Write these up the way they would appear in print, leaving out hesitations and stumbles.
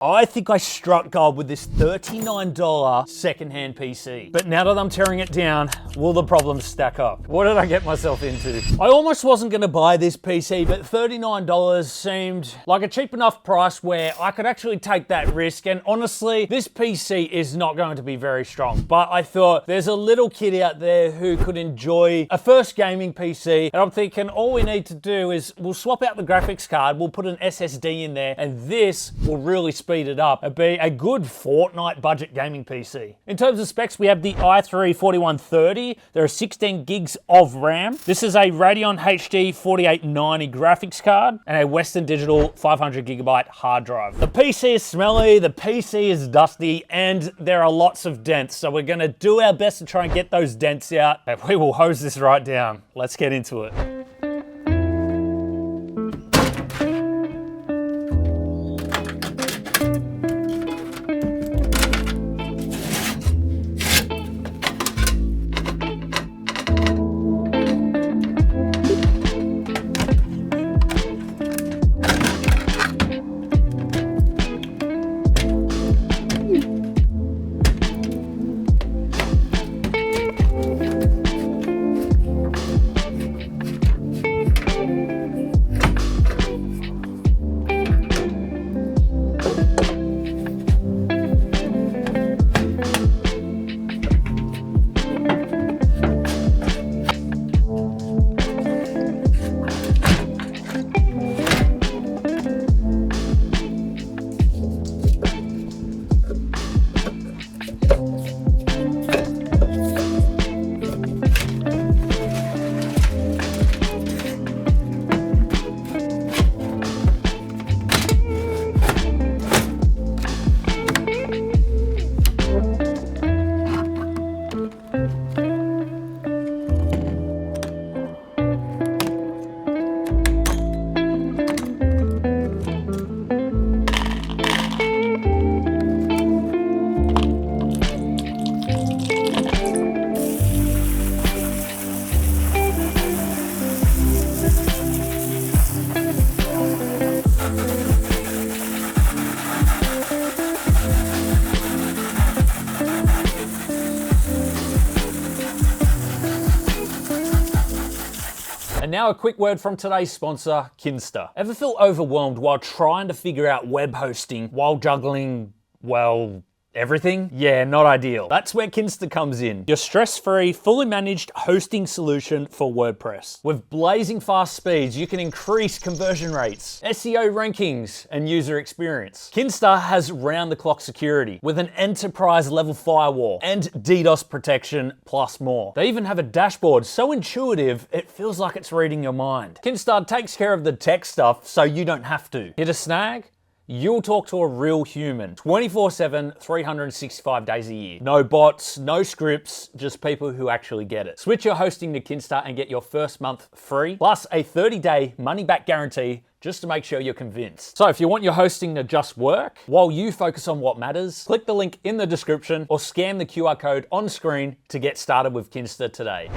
I think I struck gold with this $39 secondhand PC. But now that I'm tearing it down, will the problems stack up? What did I get myself into? I almost wasn't gonna buy this PC, but $39 seemed like a cheap enough price where I could actually take that risk. And honestly, this PC is not going to be very strong. But I thought there's a little kid out there who could enjoy a first gaming PC. And I'm thinking all we need to do is we'll swap out the graphics card, we'll put an SSD in there, and this will really speed it up. It'd be a good Fortnite budget gaming PC. In terms of specs, we have the i3-4130. There are 16 gigs of RAM. This is a Radeon HD 4890 graphics card and a Western Digital 500 gigabyte hard drive. The PC is smelly, the PC is dusty, and there are lots of dents. So we're gonna do our best to try and get those dents out, and we will hose this right down. Let's get into it. And now a quick word from today's sponsor, Kinsta. Ever feel overwhelmed while trying to figure out web hosting while juggling, well, everything? Yeah, not ideal. That's where Kinsta comes in. Your stress-free, fully managed hosting solution for WordPress. With blazing fast speeds, you can increase conversion rates, SEO rankings, and user experience. Kinsta has round-the-clock security with an enterprise-level firewall and DDoS protection, plus more. They even have a dashboard so intuitive, it feels like it's reading your mind. Kinsta takes care of the tech stuff so you don't have to. Hit a snag? You'll talk to a real human 24/7, 365 days a year. No bots, no scripts, just people who actually get it. Switch your hosting to Kinsta and get your first month free, plus a 30-day money-back guarantee just to make sure you're convinced. So if you want your hosting to just work while you focus on what matters, click the link in the description or scan the QR code on screen to get started with Kinsta today.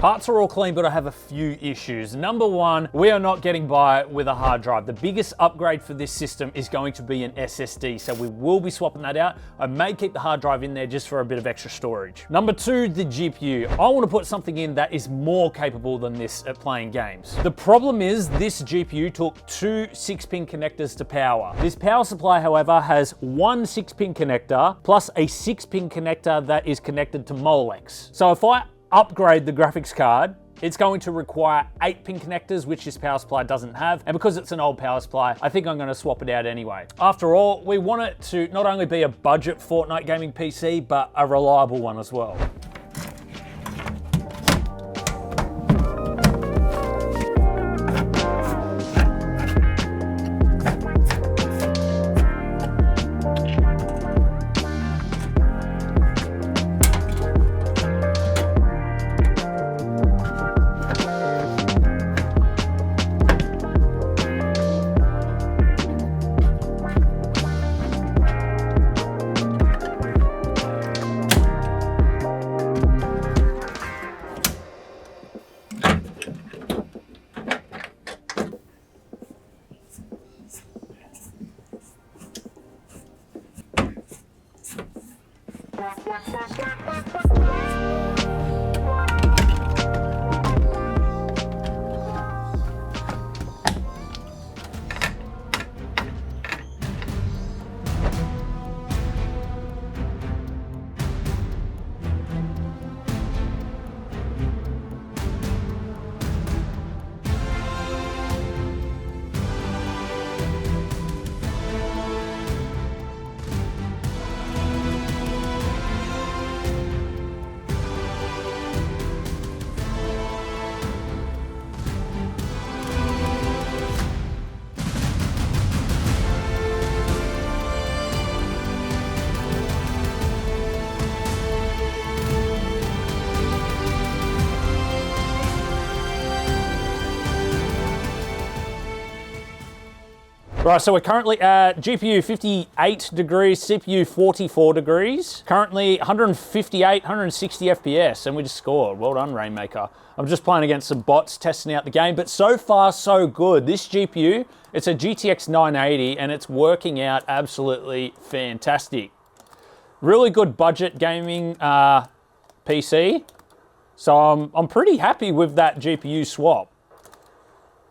Parts are all clean, but I have a few issues. Number one, we are not getting by with a hard drive. The biggest upgrade for this system is going to be an SSD, so we will be swapping that out. I may keep the hard drive in there just for a bit of extra storage. Number two, the GPU. I want to put something in that is more capable than this at playing games. The problem is this GPU took two 6-pin connectors to power. This power supply, however, has one 6-pin connector plus a 6-pin connector that is connected to Molex. So if I upgrade the graphics card, it's going to require 8-pin connectors, which this power supply doesn't have. And because it's an old power supply, I think I'm going to swap it out anyway. After all, we want it to not only be a budget Fortnite gaming PC, but a reliable one as well. Right, so we're currently at GPU 58 degrees, CPU 44 degrees. Currently 158, 160 FPS, and we just scored. Well done, Rainmaker. I'm just playing against some bots, testing out the game, but so far, so good. This GPU, it's a GTX 980, and it's working out absolutely fantastic. Really good budget gaming PC. So I'm pretty happy with that GPU swap.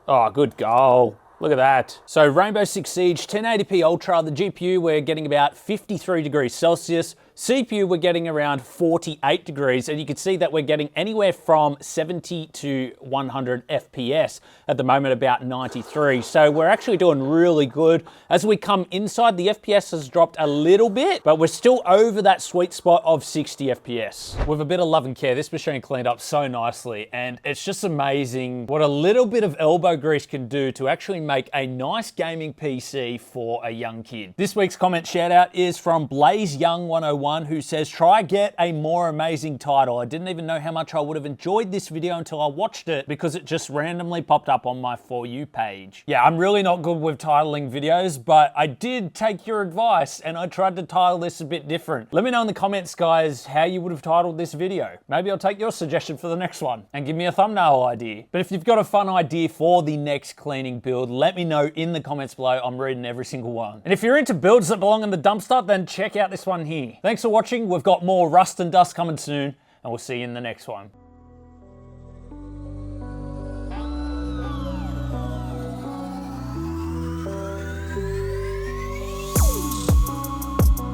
Oh, good goal. Look at that. So Rainbow Six Siege 1080p Ultra, the GPU we're getting about 53 degrees Celsius. CPU we're getting around 48 degrees, and you can see that we're getting anywhere from 70 to 100 FPS. At the moment, about 93. So we're actually doing really good. As we come inside, the FPS has dropped a little bit, but we're still over that sweet spot of 60 FPS. With a bit of love and care, this machine cleaned up so nicely, and it's just amazing what a little bit of elbow grease can do to actually make a nice gaming PC for a young kid. This week's comment shout out is from Blaze Young 101, who says, try get a more amazing title. I didn't even know how much I would have enjoyed this video until I watched it because it just randomly popped up on my For You page. Yeah, I'm really not good with titling videos, but I did take your advice and I tried to title this a bit different. Let me know in the comments, guys, how you would have titled this video. Maybe I'll take your suggestion for the next one and give me a thumbnail idea. But if you've got a fun idea for the next cleaning build, let me know in the comments below. I'm reading every single one. And if you're into builds that belong in the dumpster, then check out this one here. Thanks for watching. We've got more Rust and Dust coming soon, and we'll see you in the next one.